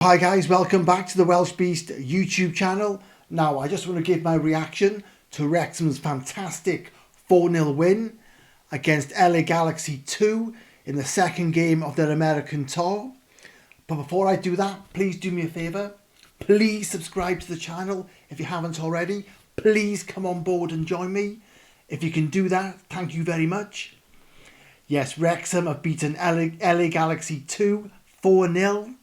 Hi guys, welcome back to the Welsh Beast YouTube channel. Now I just want to give my reaction to Wrexham's fantastic 4-0 win against LA Galaxy 2 in the second game of their American tour. But before I do that, please do me a favour. Please subscribe to the channel if you haven't already. Please come on board and join me. If you can do that, thank you very much. Yes, Wrexham have beaten LA Galaxy 2 4-0.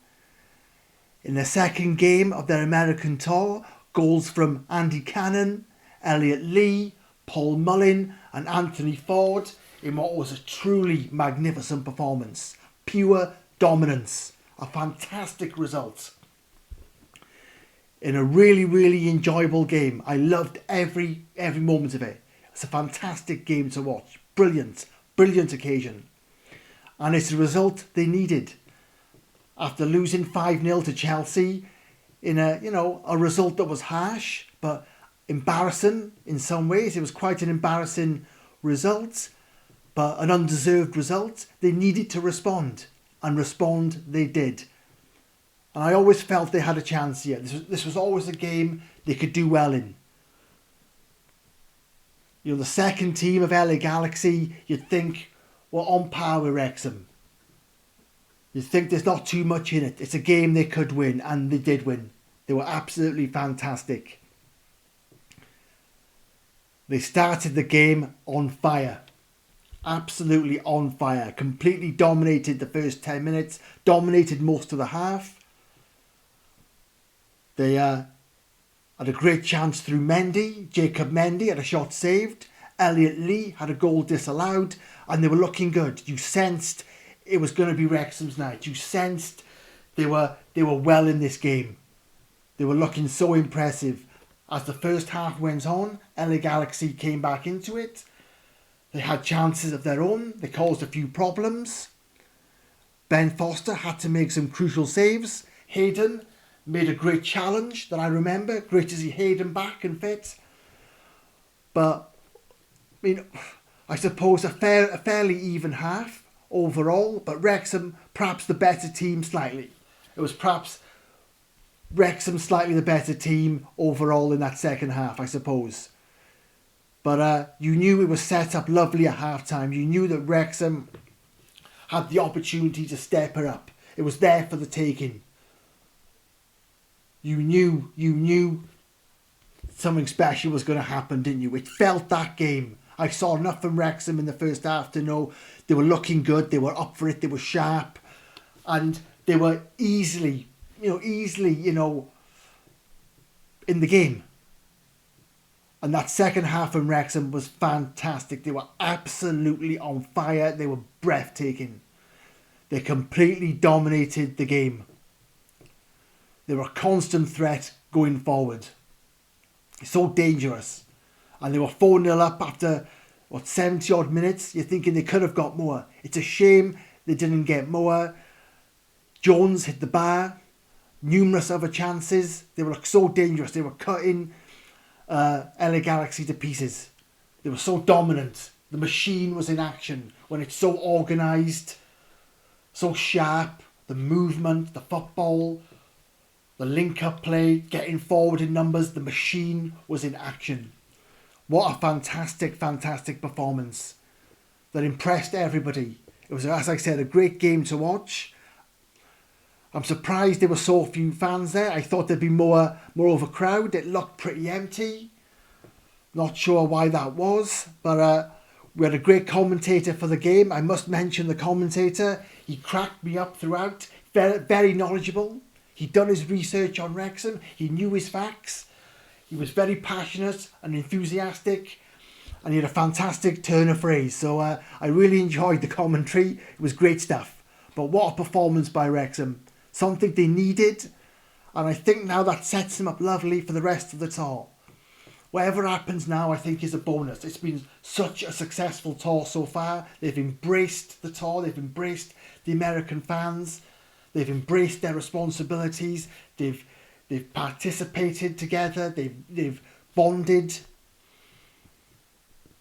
In the second game of their American tour, goals from Andy Cannon, Elliot Lee, Paul Mullin and Anthony Ford in what was a truly magnificent performance. Pure dominance. A fantastic result. In a really enjoyable game. I loved every moment of it. It's a fantastic game to watch. Brilliant occasion. And it's the result they needed. After losing 5-0 to Chelsea in a result that was harsh but embarrassing in some ways. It was quite an embarrassing result, but an undeserved result. They needed to respond, and respond they did. And I always felt they had a chance here. This was always a game they could do well in. You know, the second team of LA Galaxy, you'd think, were on par with Wrexham. You think there's not too much in it. It's a game they could win, and they did win. They were absolutely fantastic. They started the game on fire. Absolutely on fire. Completely dominated the first 10 minutes. Dominated most of the half. They had a great chance through Mendy. Jacob Mendy had a shot saved. Elliot Lee had a goal disallowed. And they were looking good. You sensed it was going to be Wrexham's night. You sensed they were well in this game. They were looking so impressive. As the first half went on, LA Galaxy came back into it. They had chances of their own. They caused a few problems. Ben Foster had to make some crucial saves. Hayden made a great challenge that I remember. Great to see Hayden back and fit. But, I suppose a fairly even half overall, but Wrexham perhaps the better team slightly. It was perhaps Wrexham slightly the better team overall in that second half, I suppose. But you knew it was set up lovely at half-time. You knew that Wrexham had the opportunity to step it up. It was there for the taking. You knew something special was going to happen, didn't you? It felt that game. I saw enough from Wrexham in the first half to know they were looking good, they were up for it, they were sharp, and they were easily, in the game. And that second half from Wrexham was fantastic. They were absolutely on fire. They were breathtaking. They completely dominated the game. They were a constant threat going forward. So dangerous. And they were 4-0 up after, 70 odd minutes. You're thinking they could have got more. It's a shame they didn't get more. Jones hit the bar. Numerous other chances. They were so dangerous. They were cutting LA Galaxy to pieces. They were so dominant. The machine was in action when it's so organised, so sharp. The movement, the football, the link-up play, getting forward in numbers. The machine was in action. What a fantastic performance that impressed everybody. It was, as I said, a great game to watch. I'm surprised there were so few fans there. I thought there'd be more of a crowd. It looked pretty empty. Not sure why that was, but we had a great commentator for the game. I must mention the commentator. He cracked me up throughout. Very knowledgeable. He'd done his research on Wrexham. He knew his facts. He was very passionate and enthusiastic, and he had a fantastic turn of phrase. So I really enjoyed the commentary. It was great stuff. But what a performance by Wrexham. Something they needed, and I think now that sets them up lovely for the rest of the tour. Whatever happens now, I think, is a bonus. It's been such a successful tour so far. They've embraced the tour. They've embraced the American fans. They've embraced their responsibilities. They've participated together. They've bonded.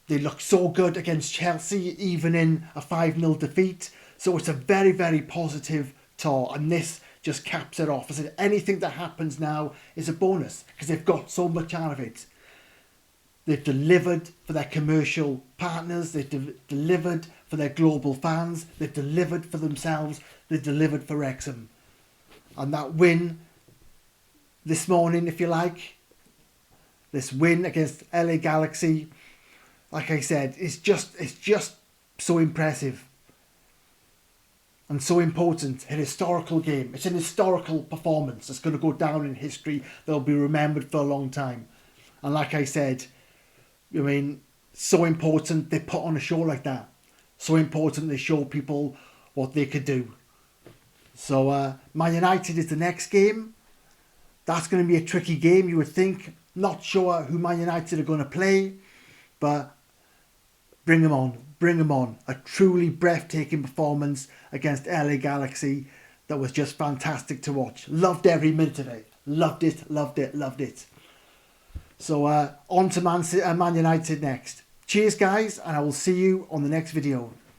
They look so good against Chelsea, even in a 5-0 defeat. So it's a very positive tour, and this just caps it off. I said anything that happens now is a bonus because they've got so much out of it. They've delivered for their commercial partners. They've delivered for their global fans. They've delivered for themselves. They've delivered for Wrexham. And that win this morning, if you like, this win against LA Galaxy, like I said, it's just so impressive. And so important, an historical game. It's an historical performance that's going to go down in history. They'll be remembered for a long time. And like I said, I mean, so important they put on a show like that. So important they show people what they could do. So Man United is the next game. That's going to be a tricky game, you would think. Not sure who Man United are going to play. But bring them on. Bring them on. A truly breathtaking performance against LA Galaxy that was just fantastic to watch. Loved every minute of it. Loved it, loved it, loved it. So on to Man United next. Cheers guys, and I will see you on the next video.